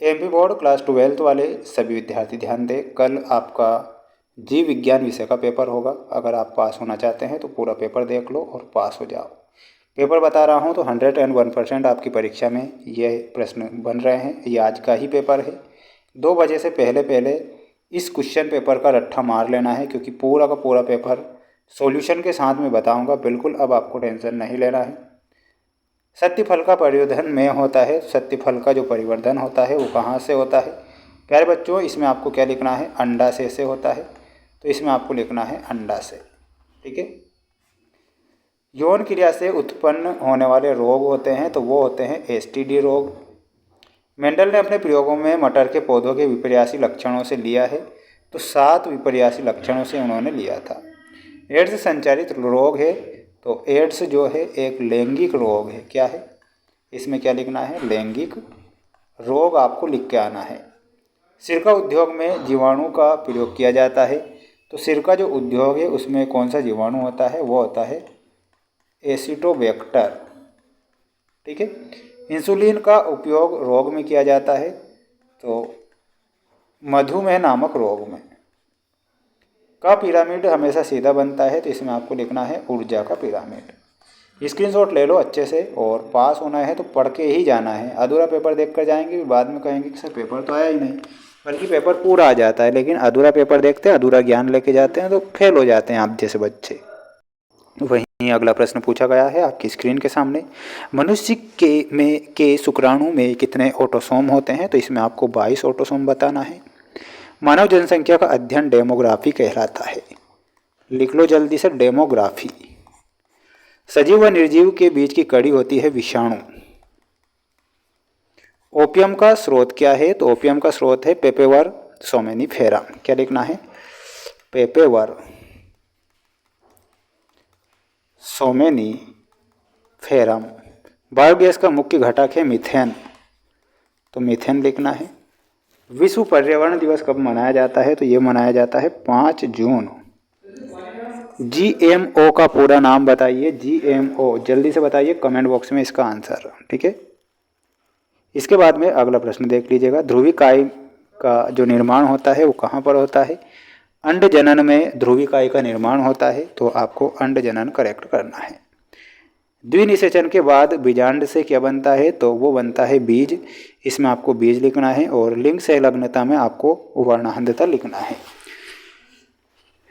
MP board class 12th वाले सभी विद्यार्थी ध्यान दें, कल आपका जीव विज्ञान विषय का पेपर होगा। अगर आप पास होना चाहते हैं तो पूरा पेपर देख लो और पास हो जाओ। पेपर बता रहा हूँ तो 101% आपकी परीक्षा में ये प्रश्न बन रहे हैं। ये आज का ही पेपर है। 2 बजे से पहले पहले इस क्वेश्चन पेपर का रट्टा मार लेना है, क्योंकि पूरा का पूरा पेपर सॉल्यूशन के साथ में बताऊंगा। बिल्कुल अब आपको टेंशन नहीं लेना है। सत्य फल का परिवर्धन में होता है। सत्य फल का जो परिवर्धन होता है वो कहाँ से होता है प्यारे बच्चों? इसमें आपको क्या लिखना है? अंडा से होता है, तो इसमें आपको लिखना है अंडा से। ठीक है। यौन क्रिया से उत्पन्न होने वाले रोग होते हैं तो वो होते हैं एसटीडी रोग। मेंडल ने अपने प्रयोगों में मटर के पौधों के विपर्यासी लक्षणों से लिया है, तो 7 विपर्यासी लक्षणों से उन्होंने लिया था। एड्स संचारित रोग है, तो एड्स जो है एक लैंगिक रोग है। क्या है? इसमें क्या लिखना है? लैंगिक रोग आपको लिख के आना है। सिरका उद्योग में जीवाणु का प्रयोग किया जाता है, तो सिरका जो उद्योग है उसमें कौन सा जीवाणु होता है? वो होता है एसिटोबैक्टर। ठीक है। इंसुलिन का उपयोग रोग में किया जाता है, तो मधुमेह नामक रोग में। का पिरामिड हमेशा सीधा बनता है, तो इसमें आपको लिखना है ऊर्जा का पिरामिड। स्क्रीनशॉट ले लो अच्छे से, और पास होना है तो पढ़ के ही जाना है। अधूरा पेपर देख कर जाएंगे, बाद में कहेंगे कि सर पेपर तो आया ही नहीं, बल्कि पेपर पूरा आ जाता है, लेकिन अधूरा पेपर देखते हैं, अधूरा ज्ञान लेके जाते हैं तो फेल हो जाते हैं आप जैसे बच्चे। वहीं अगला प्रश्न पूछा गया है आपकी स्क्रीन के सामने। मनुष्य के शुक्राणु में कितने ऑटोसोम होते हैं? तो इसमें आपको 22 ऑटोसोम बताना है। मानव जनसंख्या का अध्ययन डेमोग्राफी कहलाता है। लिख लो जल्दी से, डेमोग्राफी। सजीव व निर्जीव के बीच की कड़ी होती है विषाणु। ओपियम का स्रोत क्या है? तो ओपियम का स्रोत है पेपेवर सोमेनिफेरम। क्या लिखना है? पेपेवर सोमेनिफेरम। बायोगैस का मुख्य घटक है मीथेन, तो मीथेन लिखना है। विश्व पर्यावरण दिवस कब मनाया जाता है? तो ये मनाया जाता है 5 जून। जीएमओ का पूरा नाम बताइए। जीएमओ जल्दी से बताइए कमेंट बॉक्स में इसका आंसर। ठीक है। इसके बाद में अगला प्रश्न देख लीजिएगा। ध्रुवीकाई का जो निर्माण होता है वो कहाँ पर होता है? अंड जनन में ध्रुवीकाई का निर्माण होता है, तो आपको अंड जनन करेक्ट करना है। द्विनिषेचन के बाद बीजांड से क्या बनता है? तो वो बनता है बीज। इसमें आपको बीज लिखना है, और लिंग संलग्नता में आपको वर्णांधता लिखना है।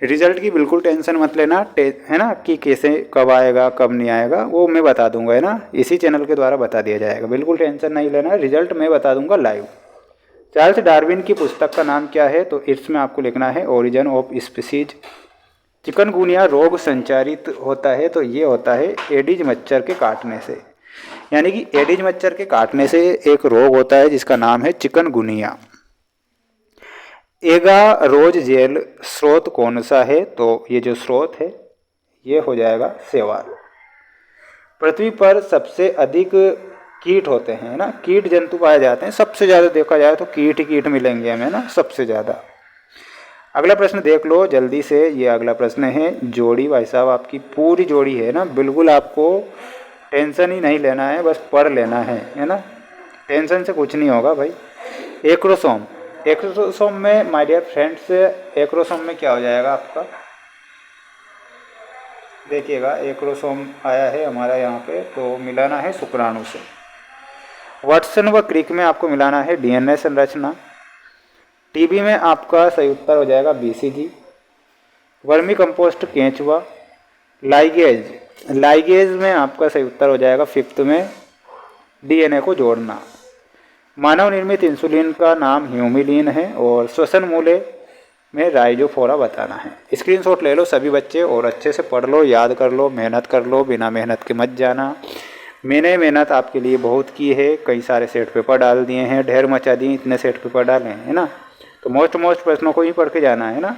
रिजल्ट की बिल्कुल टेंशन मत लेना, है ना, कि कैसे कब आएगा कब नहीं आएगा, वो मैं बता दूंगा, है ना, इसी चैनल के द्वारा बता दिया जाएगा। बिल्कुल टेंशन नहीं लेना, रिजल्ट मैं बता दूंगा लाइव। चार्ल्स डार्विन की पुस्तक का नाम क्या है? तो इसमें आपको लिखना है ओरिजिन ऑफ स्पीसीज। चिकनगुनिया रोग संचारित होता है, तो ये होता है एडिज मच्छर के काटने से। यानी कि एडिज मच्छर के काटने से एक रोग होता है जिसका नाम है चिकनगुनिया। एगारोज जेल स्रोत कौन सा है? तो ये जो स्रोत है ये हो जाएगा सेवाल। पृथ्वी पर सबसे अधिक कीट होते हैं ना, कीट जंतु पाए जाते हैं। सबसे ज़्यादा देखा जाए तो कीट मिलेंगे हमें ना, सबसे ज़्यादा। अगला प्रश्न देख लो जल्दी से। ये अगला प्रश्न है जोड़ी। भाई साहब आपकी पूरी जोड़ी है ना, बिल्कुल आपको टेंशन ही नहीं लेना है, बस पढ़ लेना है ना। टेंशन से कुछ नहीं होगा भाई। एक्रोसोम। एक्रोसोम में माय डियर फ्रेंड्स, एक्रोसोम में क्या हो जाएगा आपका? देखिएगा एक्रोसोम आया है हमारा यहाँ पे, तो मिलाना है शुक्राणु से। वाटसन व क्रिक में आपको मिलाना है डीएनए संरचना। टीबी में आपका सही उत्तर हो जाएगा बीसीजी। वर्मी कंपोस्ट केंचुआ। लाइगेज में आपका सही उत्तर हो जाएगा 5th में डीएनए को जोड़ना। मानव निर्मित इंसुलिन का नाम ह्यूमिलिन है, और श्वसन मूल्य में राइजोफोरा बताना है। स्क्रीनशॉट ले लो सभी बच्चे, और अच्छे से पढ़ लो, याद कर लो, मेहनत कर लो, बिना मेहनत के मत जाना। मैंने मेहनत आपके लिए बहुत की है, कई सारे सेट पेपर डाल दिए हैं, ढेर मचा दिए, इतने सेट पेपर डाले हैं, है ना। तो मोस्ट प्रश्नों को ही पढ़ के जाना है ना।